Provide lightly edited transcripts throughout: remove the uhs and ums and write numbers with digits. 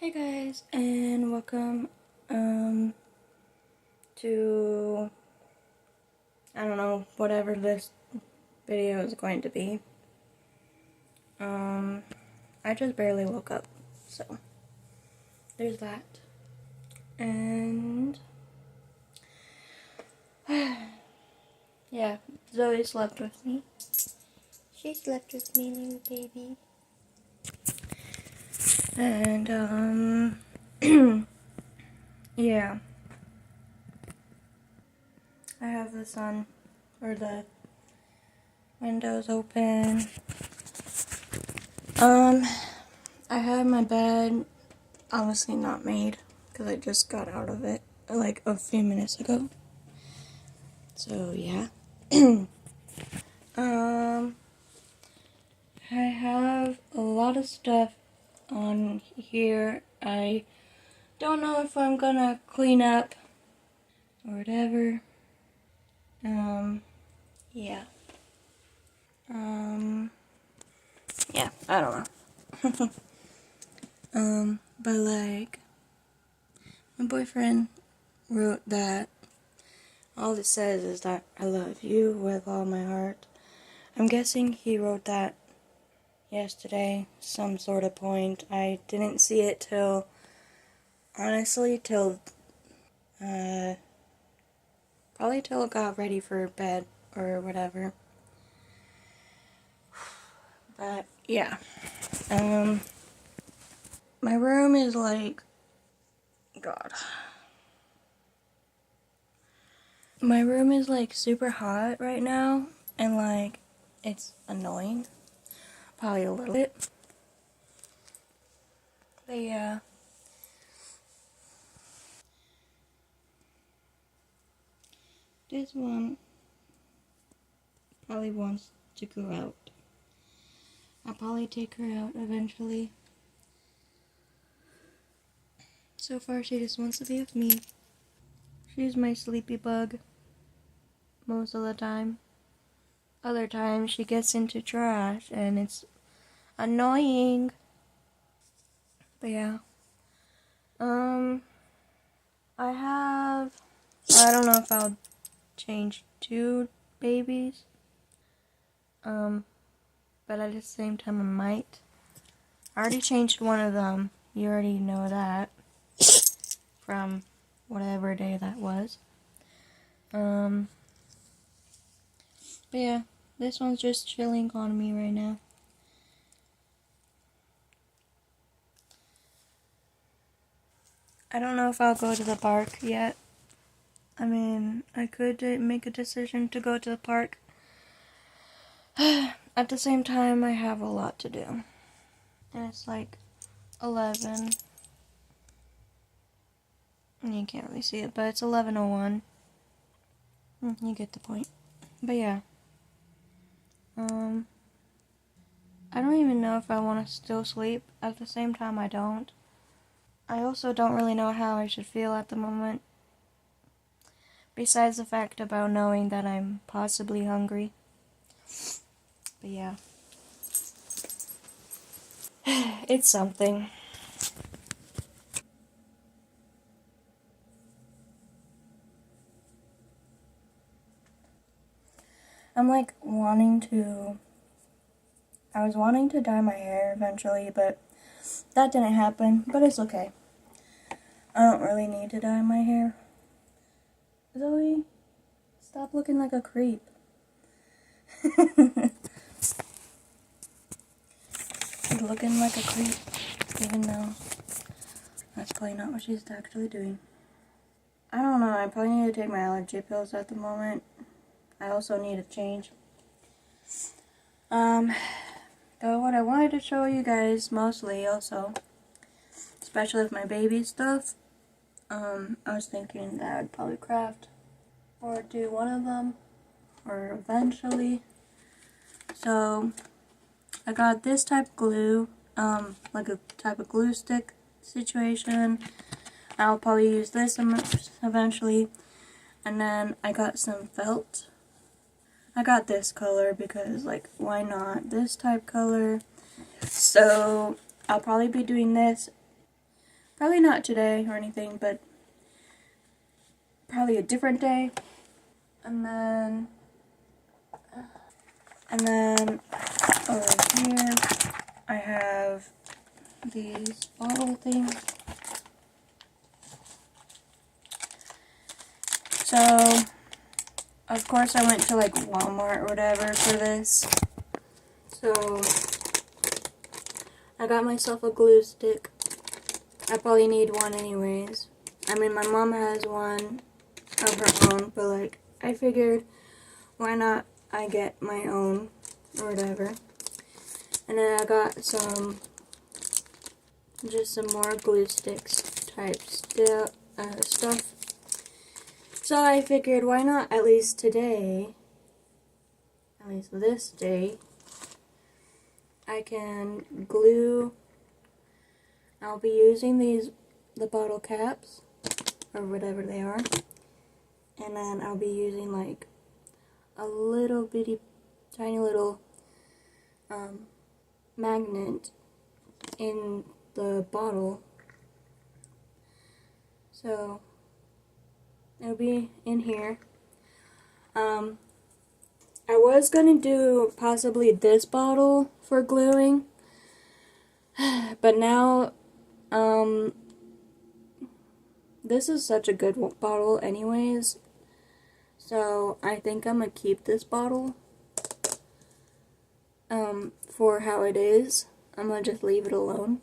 Hey guys, and welcome to I don't know, whatever this video is going to be. I just barely woke up, so there's that. And yeah, Zoe slept with me. She slept with me, little baby. And yeah. I have the sun or the windows open. I have my bed obviously not made because I just got out of it like a few minutes ago. So yeah. I have a lot of stuff on here. I don't know if I'm gonna clean up or whatever. Yeah. Yeah, I don't know. But like, my boyfriend wrote that all it says is that I love you with all my heart. I'm guessing he wrote that yesterday, some sort of point. I didn't see it till, honestly, probably till I got ready for bed or whatever. But yeah, my room is like, God. My room is like super hot right now, and like, it's annoying. Probably a little bit. But yeah. This one probably wants to go out. I'll probably take her out eventually. So far, she just wants to be with me. She's my sleepy bug most of the time. Other times, she gets into trash, and it's annoying. But yeah. I don't know if I'll change two babies. But at the same time, I might. I already changed one of them. You already know that. From whatever day that was. But yeah, this one's just chilling on me right now. I don't know if I'll go to the park yet. I mean, I could make a decision to go to the park. At the same time, I have a lot to do. And it's like 11. You can't really see it, but it's 11:01. You get the point. But yeah. I don't even know if I want to still sleep. At the same time, I don't. I also don't really know how I should feel at the moment. Besides the fact about knowing that I'm possibly hungry. But yeah. It's something. I'm like I was wanting to dye my hair eventually, but that didn't happen. But it's okay. I don't really need to dye my hair. Zoe, stop looking like a creep. She's looking like a creep, even though that's probably not what she's actually doing. I don't know, I probably need to take my allergy pills at the moment. I also need a change. Though what I wanted to show you guys mostly also, especially with my baby stuff, I was thinking that I'd probably craft or do one of them, or eventually. So, I got this type of glue, like a type of glue stick situation. I'll probably use this eventually. And then I got some felt. I got this color because, like, why not? This type color. So, I'll probably be doing this. Probably not today or anything, but probably a different day. And then over here I have these bottle things. So of course I went to like Walmart or whatever for this. So I got myself a glue stick. I probably need one anyways. I mean, my mom has one of her own, but like I figured why not I get my own or whatever. And then I got just some more glue sticks type stuff. So I figured why not at least today, at least this day, I can glue. I'll be using the bottle caps, or whatever they are, and then I'll be using like a little bitty, tiny little magnet in the bottle. So it'll be in here. I was gonna do possibly this bottle for gluing, but now this is such a good bottle anyways, so I think I'm gonna keep this bottle for how it is. I'm gonna just leave it alone.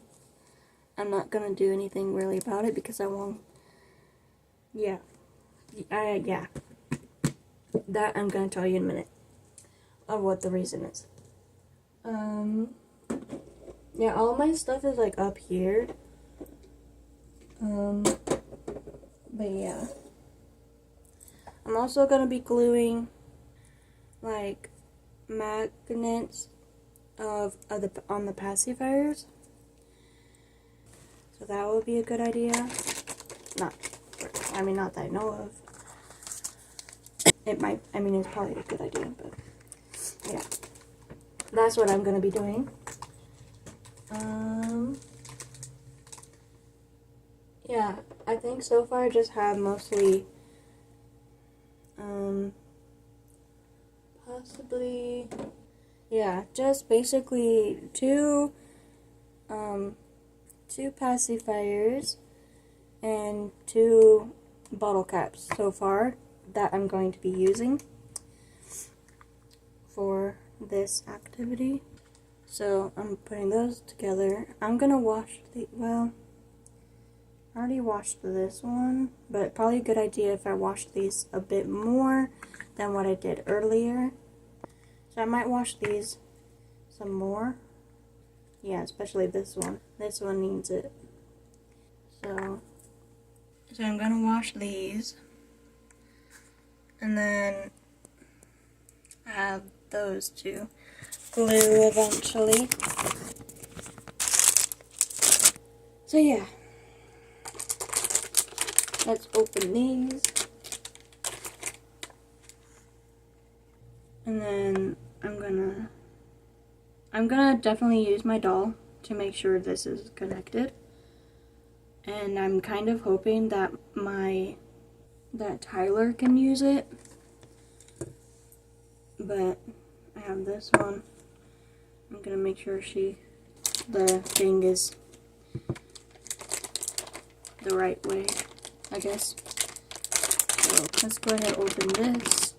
I'm not gonna do anything really about it because I won't. Yeah. That I'm gonna tell you in a minute of what the reason is. Yeah, all my stuff is like up here. But yeah. I'm also gonna be gluing like magnets on the pacifiers. So that would be a good idea. Not that I know of. It might, it's probably a good idea, but yeah. That's what I'm gonna be doing. Yeah, I think so far I just have mostly, possibly, yeah, just basically two pacifiers and 2 bottle caps so far that I'm going to be using for this activity. So I'm putting those together. I'm gonna wash I already washed this one, but probably a good idea if I wash these a bit more than what I did earlier. So I might wash these some more. Yeah, especially this one. This one needs it. So I'm gonna wash these. And then I have those to glue eventually. So yeah. Let's open these. And then I'm gonna definitely use my doll to make sure this is connected. And I'm kind of hoping that Tyler can use it. But I have this one. I'm gonna make sure the thing is the right way, I guess. So let's go ahead and open this.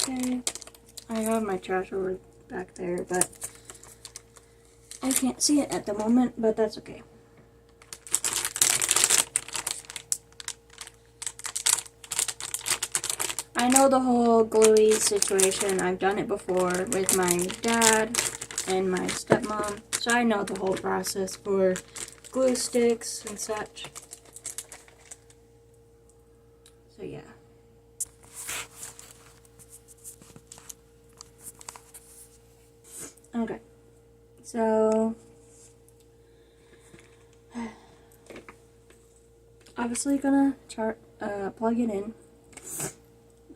Okay, I have my trash over back there, but I can't see it at the moment, but that's okay. I know the whole gluey situation. I've done it before with my dad and my stepmom, so I know the whole process for glue sticks and such. So yeah. Okay, so obviously gonna plug it in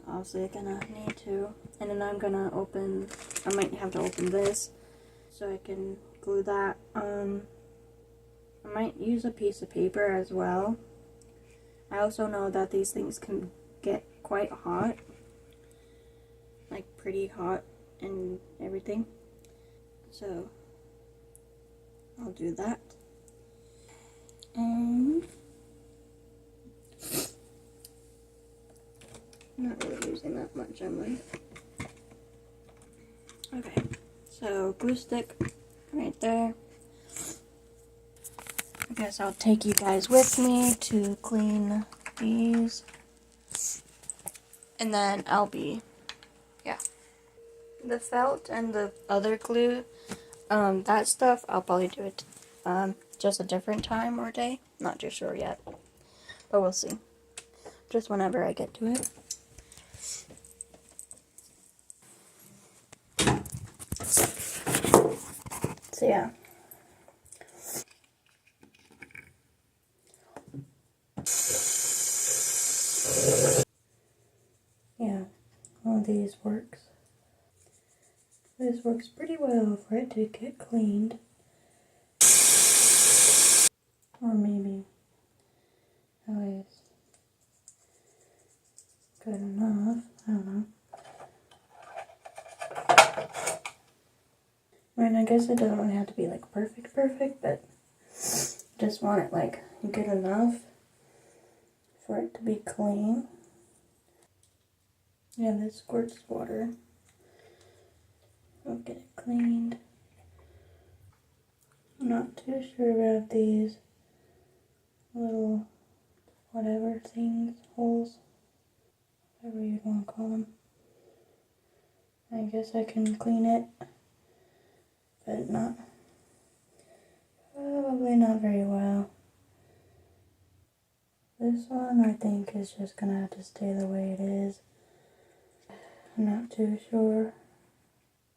Obviously gonna need to. And then I'm gonna open, I might have to open this so I can glue that. I might use a piece of paper as well. I also know that these things can get quite hot, like pretty hot and everything. So I'll do that. And not really using that much, am I? Okay, so glue stick right there. I guess I'll take you guys with me to clean these. And then I'll be, yeah. The felt and the other glue, that stuff, I'll probably do it just a different time or day. Not too sure yet, but we'll see. Just whenever I get to it. So yeah. Yeah, all these works. This works pretty well for it to get cleaned. Or maybe at least good enough. I don't know. I mean, I guess it doesn't really have to be like perfect, but just want it like good enough for it to be clean. Yeah, this squirts water. I'll get it cleaned. I'm not too sure about these little whatever things, holes, whatever you want to call them. I guess I can clean it, but probably not very well. This one I think is just gonna have to stay the way it is. I'm not too sure.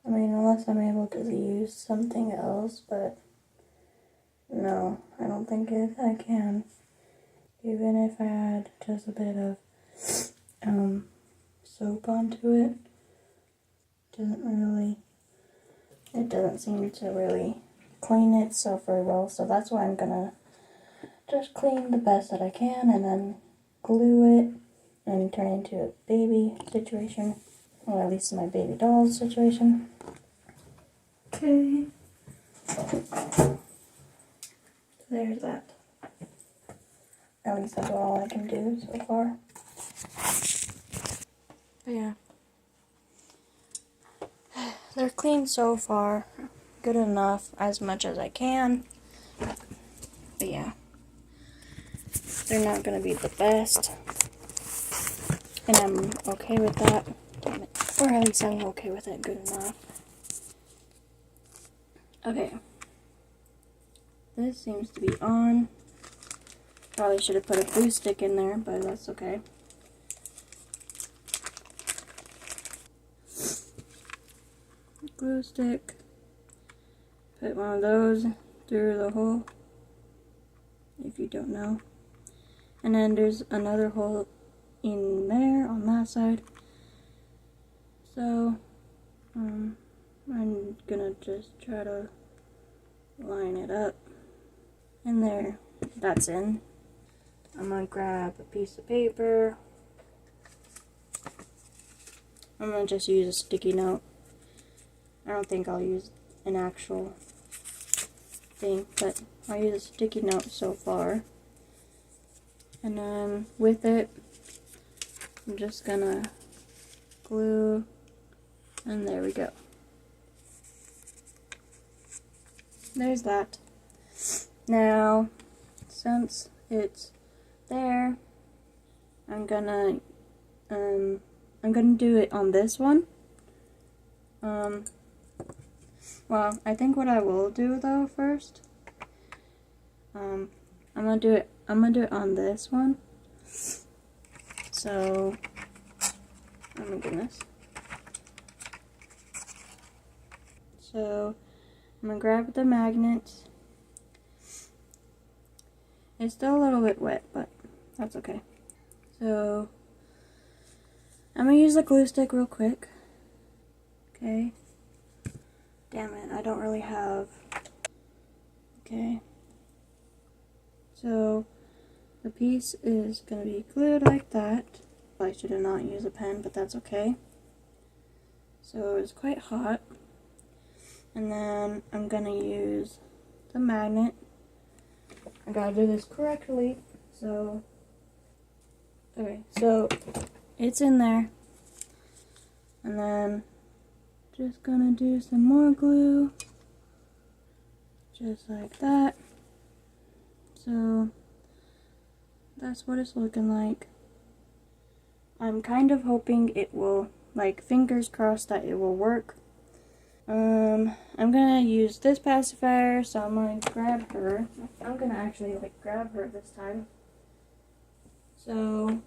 I mean, unless I'm able to use something else, but no, I don't think I can. Even if I add just a bit of soap onto it, it doesn't seem to really clean itself very well, so that's why I'm gonna just clean the best that I can and then glue it and turn it into a baby situation, or at least my baby doll situation. Okay, so there's that. At least that's all I can do so far. But yeah, they're clean so far. Good enough, as much as I can. But yeah, they're not gonna be the best, and I'm okay with that. Damn it. Or at least I'm okay with it. Good enough. Okay, this seems to be on. Probably should have put a glue stick in there, but that's okay. Glue stick. Put one of those through the hole, if you don't know. And then there's another hole in there on that side. So, I'm gonna just try to line it up. And there, that's in. I'm gonna grab a piece of paper. I'm gonna just use a sticky note. I don't think I'll use an actual thing, but I'll use a sticky note so far. And then with it, I'm just gonna glue, and there we go. There's that. Now, since it's there, I'm gonna do it on this one. Well, I think what I will do though first, I'm gonna do it on this one. So, oh my goodness. So, I'm gonna grab the magnets. It's still a little bit wet, but that's okay. So, I'm gonna use the glue stick real quick. Okay. Damn it, I don't really have. Okay. So the piece is gonna be glued like that. I should have not used a pen, but that's okay. So it's quite hot. And then I'm gonna use the magnet. I gotta do this correctly. So, okay, so it's in there. And then just gonna do some more glue. Just like that. So that's what it's looking like. I'm kind of hoping it will, like, fingers crossed that it will work. I'm gonna use this pacifier, so I'm gonna grab her. I'm gonna actually, like, grab her this time. So,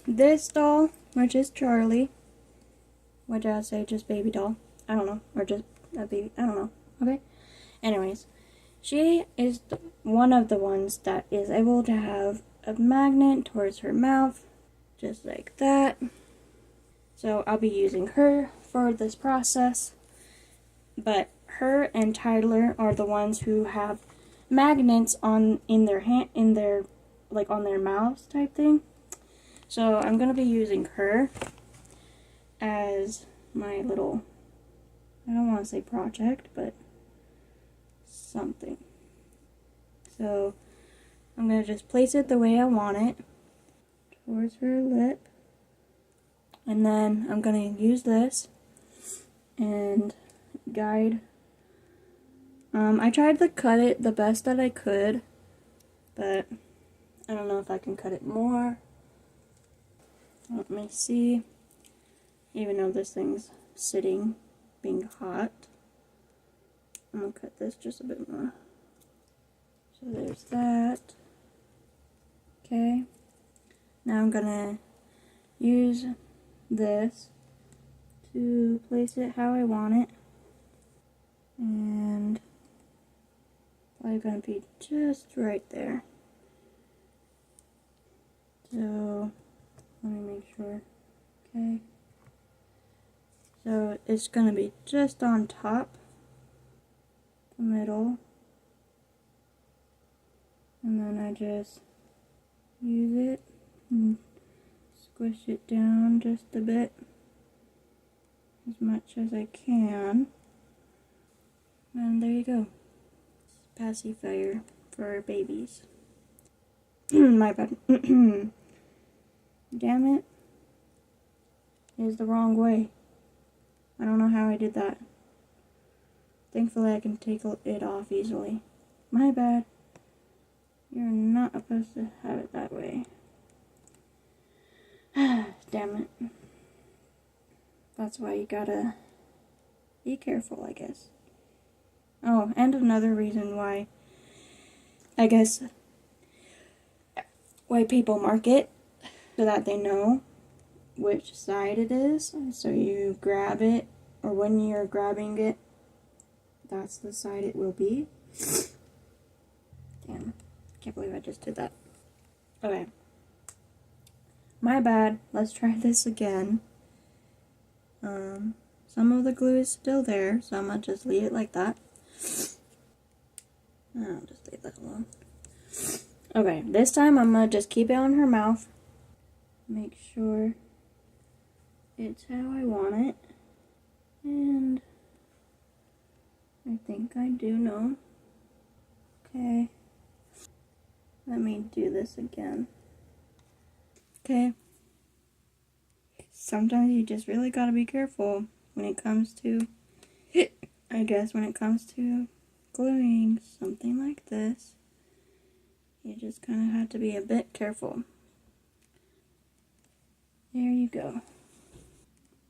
this doll, which is Charlie, which I'd say just baby doll, I don't know, or just a baby, I don't know, okay? Anyways, she is one of the ones that is able to have a magnet towards her mouth, just like that. So I'll be using her for this process, but her and Tyler are the ones who have magnets in their like on their mouths type thing. So I'm gonna be using her as my little, I don't want to say project, but something. So I'm gonna just place it the way I want it towards her lip. And then I'm going to use this and guide. I tried to cut it the best that I could, but I don't know if I can cut it more. Let me see. Even though this thing's sitting, being hot. I'm going to cut this just a bit more. So there's that. Okay. Now I'm going to use this to place it how I want it, and probably gonna be just right there. So let me make sure. Okay, so it's gonna be just on top, the middle, and then I just use it and squish it down just a bit, as much as I can. And there you go. Pacifier for babies. My bad. Damn it. It's the wrong way. I don't know how I did that. Thankfully I can take it off easily. My bad. You're not supposed to have it that way. Damn it. That's why you gotta be careful, I guess. Oh, and another reason why, I guess, why people mark it, so that they know which side it is. So you grab it, or when you're grabbing it, that's the side it will be. Damn, can't believe I just did that. Okay. My bad. Let's try this again. Some of the glue is still there, so I'm gonna just leave it like that. I'll just leave that alone. Okay, this time I'm gonna just keep it on her mouth. Make sure it's how I want it. And I think I do know. Okay. Let me do this again. Okay. Sometimes you just really gotta be careful when it comes to, I guess when it comes to gluing something like this. You just kind of have to be a bit careful. There you go.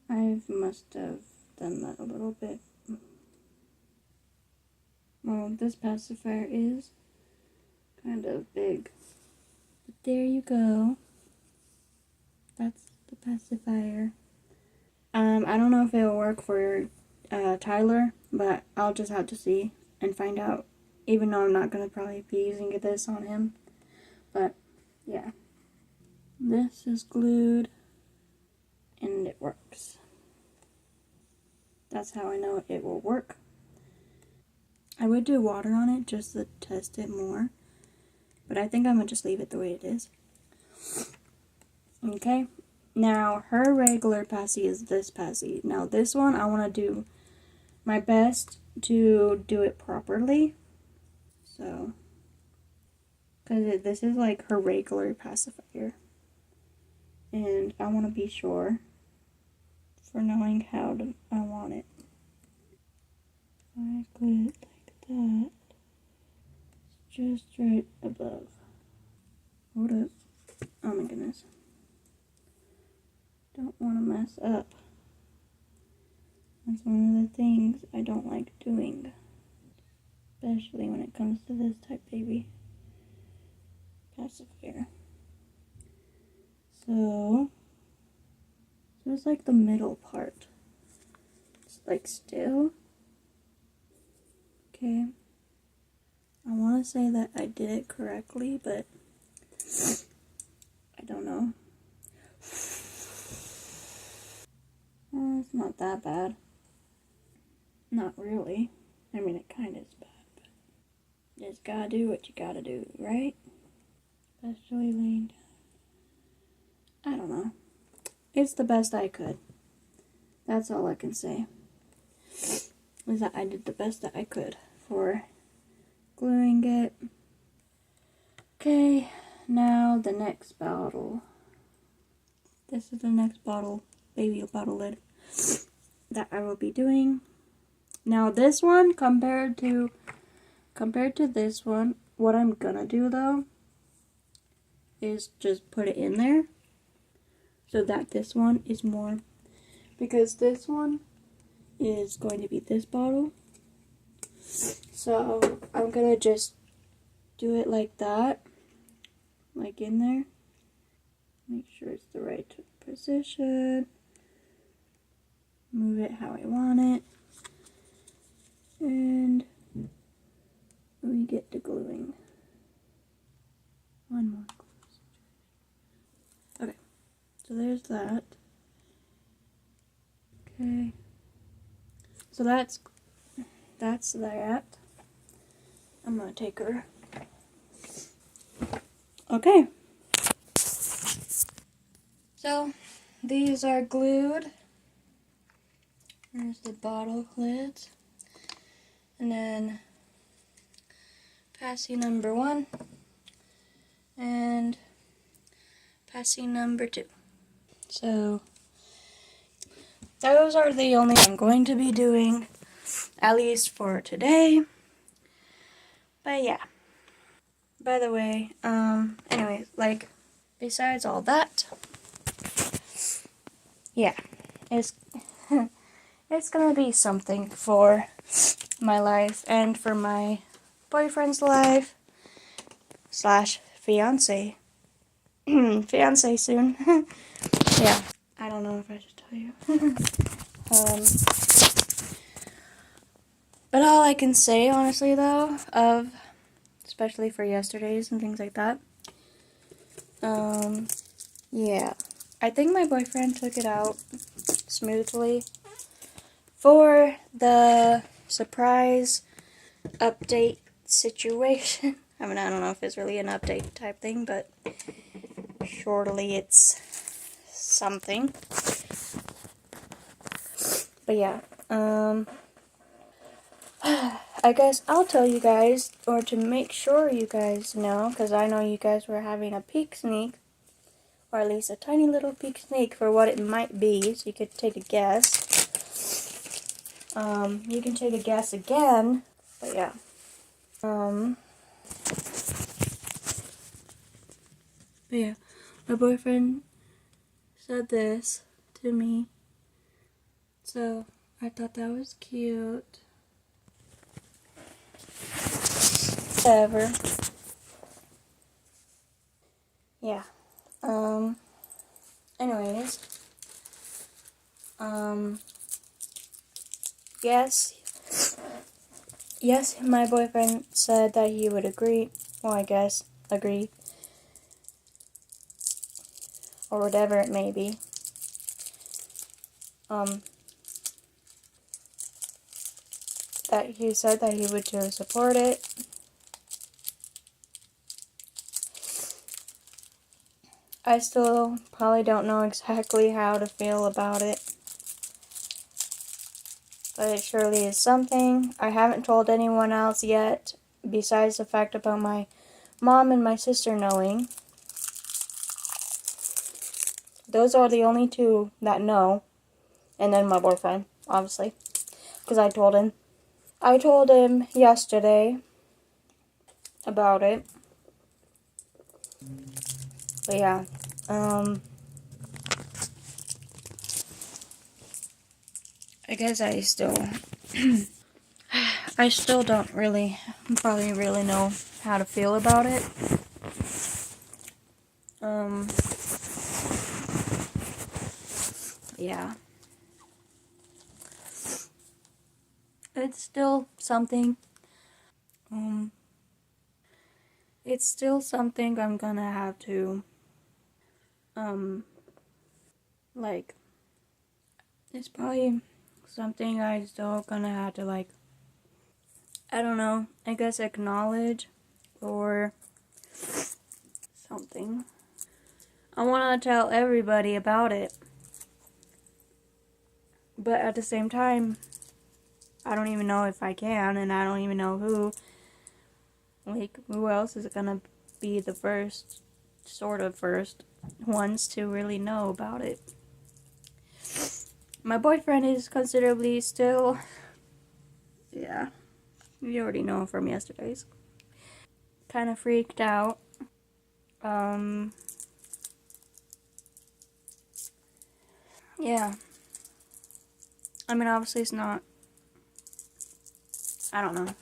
I must have done that a little bit. Well, this pacifier is kind of big. But there you go. That's the pacifier. I don't know if it'll work for Tyler, but I'll just have to see and find out. Even though I'm not going to probably be using this on him. But, yeah. this is glued and it works. That's how I know it will work. I would do water on it just to test it more, but I think I'm gonna just leave it the way it is. Okay, now her regular passy is this passy. Now this one, I want to do my best to do it properly. So, because this is like her regular pacifier. And I want to be sure for knowing how I want it. I glue it like that. Just right above. Hold up. Oh my goodness. Don't want to mess up. That's one of the things I don't like doing. Especially when it comes to this type baby pacifier. So it's like the middle part. It's like still. Okay. I want to say that I did it correctly, but I don't know. It's not that bad. Not really. I mean, it kind of is bad, but you just gotta do what you gotta do, right? Especially laying down. I don't know. It's the best I could. That's all I can say. Is that I did the best that I could for gluing it. Okay, now the next bottle. This is the next bottle, baby bottle lid that I will be doing. Now this one, compared to this one, what I'm gonna do though is just put it in there so that this one is more, because this one is going to be this bottle. So I'm gonna just do it like that, like in there. Make sure it's the right position. Move it how I want it. And we get to gluing. One more glue. Okay, so there's that. Okay, so that's that. I'm gonna take her. Okay, so these are glued. There's the bottle lids, and then passy number 1 and passy number 2. So those are the only I'm going to be doing, at least for today. But yeah. By the way, anyways, like, besides all that, yeah, it's it's gonna be something for my life and for my boyfriend's life slash fiance. Fiance soon. Yeah, I don't know if I should tell you. But all I can say, honestly, though, especially for yesterday's and things like that, yeah, I think my boyfriend took it out smoothly. For the surprise update situation, I mean, I don't know if it's really an update type thing, but surely it's something. But yeah, I guess I'll tell you guys, or to make sure you guys know, because I know you guys were having a peek sneak, or at least a tiny little peek sneak for what it might be, so you could take a guess. You can take a guess again, but yeah. But yeah, my boyfriend said this to me, so I thought that was cute. Whatever. Yeah. Anyways. Yes, my boyfriend said that he would agree. Well, I guess agree or whatever it may be. That he said that he would just support it. I still probably don't know exactly how to feel about it. But it surely is something. I haven't told anyone else yet, besides the fact about my mom and my sister knowing. Those are the only two that know. And then my boyfriend, obviously. Because I told him. I told him yesterday about it. But yeah. I guess I still don't really probably really know how to feel about it. Yeah. It's still something. It's still something I'm gonna have to like, it's probably something I still gonna have to, like, I don't know, I guess acknowledge or something. I want to tell everybody about it, but at the same time, I don't even know if I can, and I don't even know who. Like, who else is gonna be the first ones to really know about it? My boyfriend is considerably still, yeah, you already know from yesterday's, kind of freaked out. Yeah. I mean, obviously it's not, I don't know.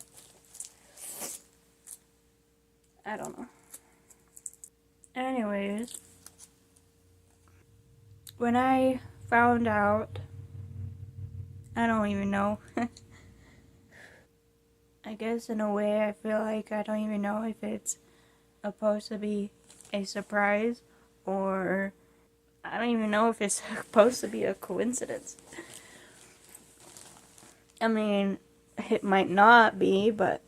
Anyways, when I found out, I don't even know. I guess in a way I feel like I don't even know if it's supposed to be a surprise or I don't even know if it's supposed to be a coincidence. I mean, it might not be, but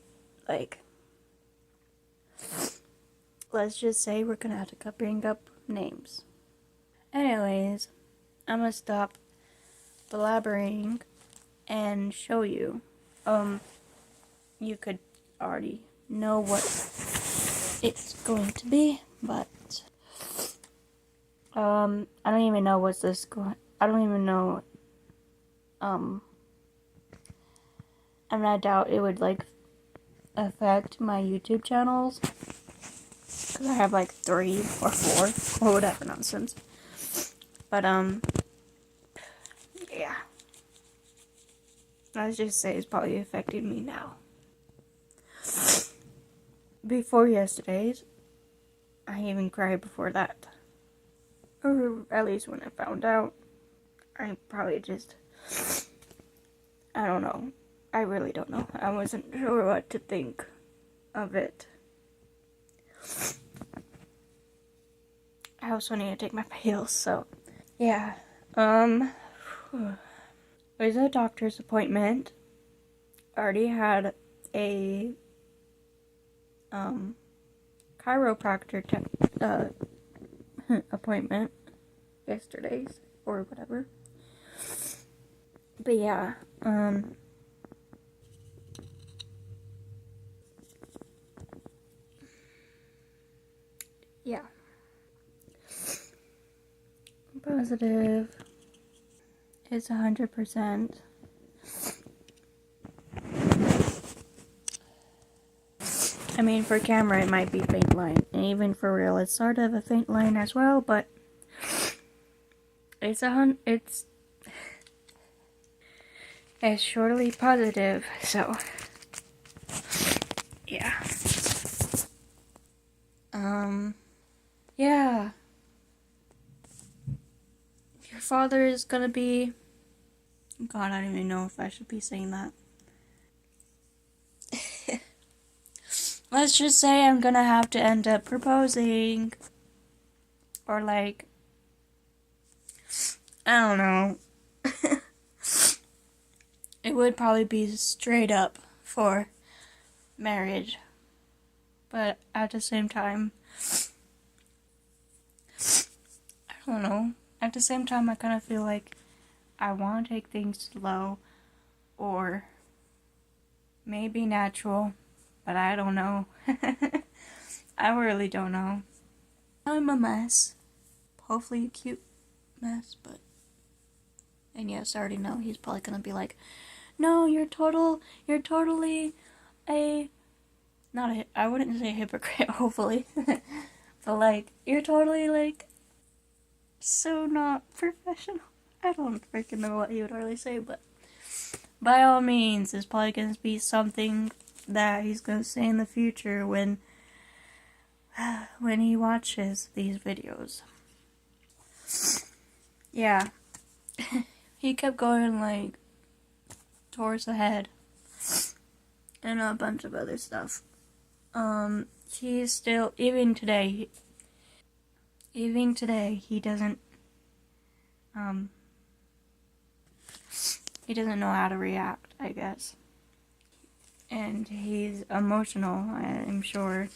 like, let's just say we're gonna have to bring up names. Anyways, I'm gonna stop blabbering and show you. You could already know what it's going to be, but I don't even know what's this going. I don't even know. I mean, I doubt it would like affect my YouTube channels because I have like 3 or 4 or whatever nonsense. But yeah. Let's just say it's probably affecting me now. Before yesterday's, I even cried before that. Or at least when I found out. I probably just, I don't know. I really don't know. I wasn't sure what to think of it. I also need to take my pills, so yeah. It was a doctor's appointment. Already had a chiropractor appointment yesterday's or whatever. But yeah, yeah. Positive. It's 100%. I mean, for camera it might be faint line, and even for real it's sort of a faint line as well, but it's surely positive, so yeah. Yeah. Your father is gonna be, God, I don't even know if I should be saying that. Let's just say I'm gonna have to end up proposing, or like I don't know. It would probably be straight up for marriage. But at the same time, I don't know. At the same time, I kind of feel like I want to take things slow or maybe natural, but I don't know. I really don't know. I'm a mess. Hopefully a cute mess, but... And yes, I already know he's probably gonna be like, no, you're totally a... Not a... I wouldn't say hypocrite, hopefully. But like, you're totally like... so not professional. I don't freaking know what he would really say, but... By all means, there's probably gonna be something that he's gonna say in the future when he watches these videos. Yeah. He kept going like towards ahead and a bunch of other stuff. He's still, even today, he doesn't know how to react, I guess. And he's emotional, I'm sure.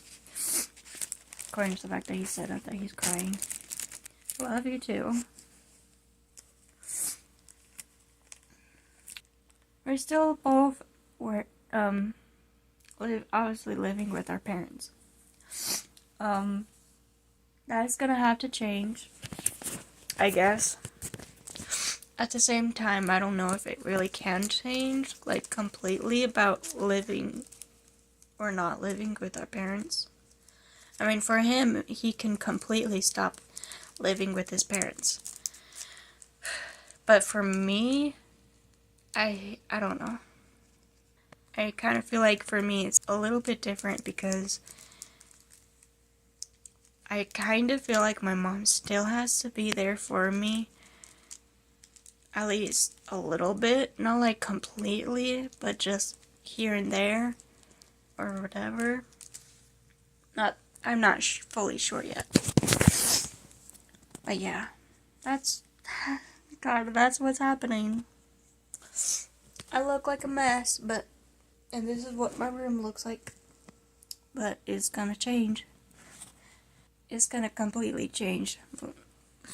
According to the fact that he said that he's crying. Love you too. We're still both obviously living with our parents. That's gonna have to change, I guess. At the same time, I don't know if it really can change, like, completely about living or not living with our parents. I mean, for him, he can completely stop living with his parents. But for me, I don't know. I kind of feel like for me it's a little bit different because I kind of feel like my mom still has to be there for me. At least a little bit. Not like completely, but just here and there. Or whatever. I'm not fully sure yet. But yeah. God, that's what's happening. I look like a mess, and this is what my room looks like. But it's gonna change. It's gonna completely change.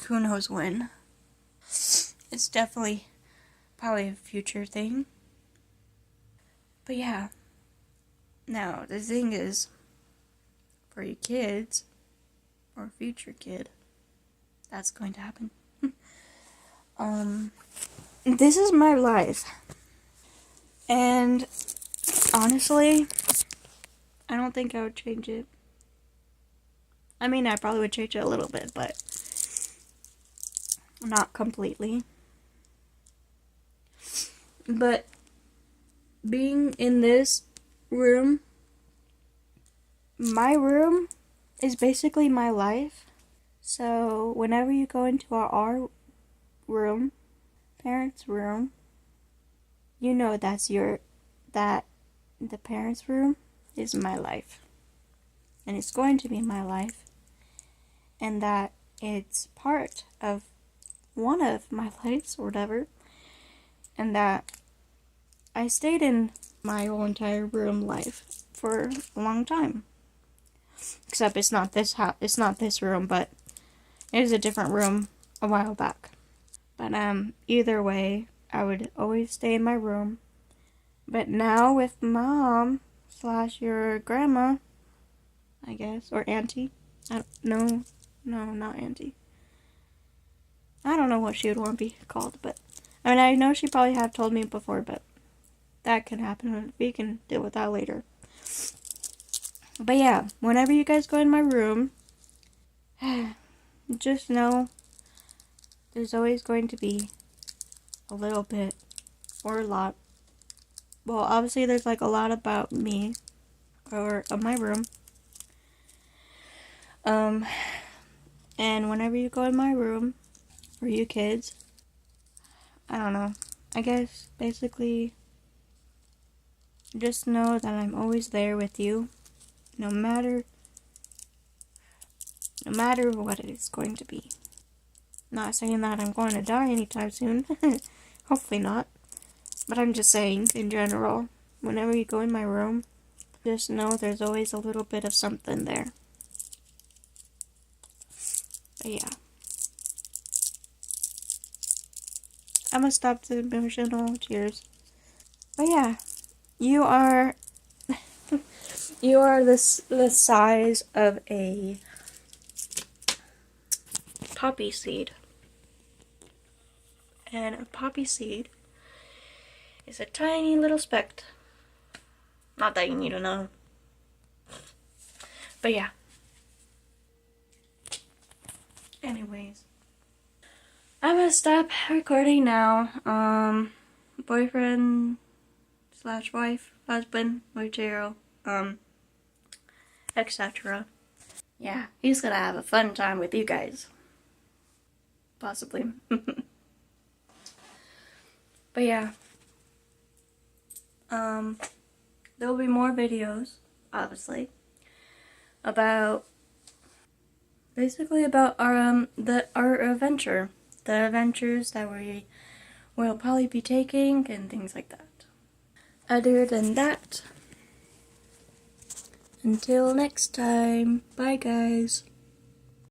Who knows when. It's definitely probably a future thing. But yeah. Now, the thing is, for your kids, or future kid, that's going to happen. This is my life. And honestly, I don't think I would change it. I mean, I probably would change it a little bit, but not completely. But being in this room, my room is basically my life. So whenever you go into our room, parents' room, you know that the parents' room is my life. And it's going to be my life. And that it's part of one of my lives or whatever. And that I stayed in my whole entire room life for a long time. Except it's not this room, but it is a different room a while back. But either way, I would always stay in my room. But now with mom / your grandma, I guess, or auntie. No, not auntie. I don't know what she would want to be called, but I mean, I know she probably have told me before, but that can happen. We can deal with that later. But yeah, whenever you guys go in my room, just know there's always going to be a little bit or a lot. Well, obviously there's like a lot about me or of my room. And whenever you go in my room, or you kids, I don't know. I guess basically just know that I'm always there with you, no matter what it is going to be. Not saying that I'm going to die anytime soon. Hopefully not. But I'm just saying, in general, whenever you go in my room, just know there's always a little bit of something there. But yeah. I'm gonna stop the emotional tears. But yeah, you are you are the size of a poppy seed. And a poppy seed is a tiny little speck. Not that you need to know. But yeah. Anyways. I'm gonna stop recording now. Boyfriend slash wife, husband, whichever, etc. Yeah, he's gonna have a fun time with you guys. Possibly. But yeah. There'll be more videos, obviously, about basically about our our adventure. The adventures that we will probably be taking and things like that. Other than that, until next time, bye guys.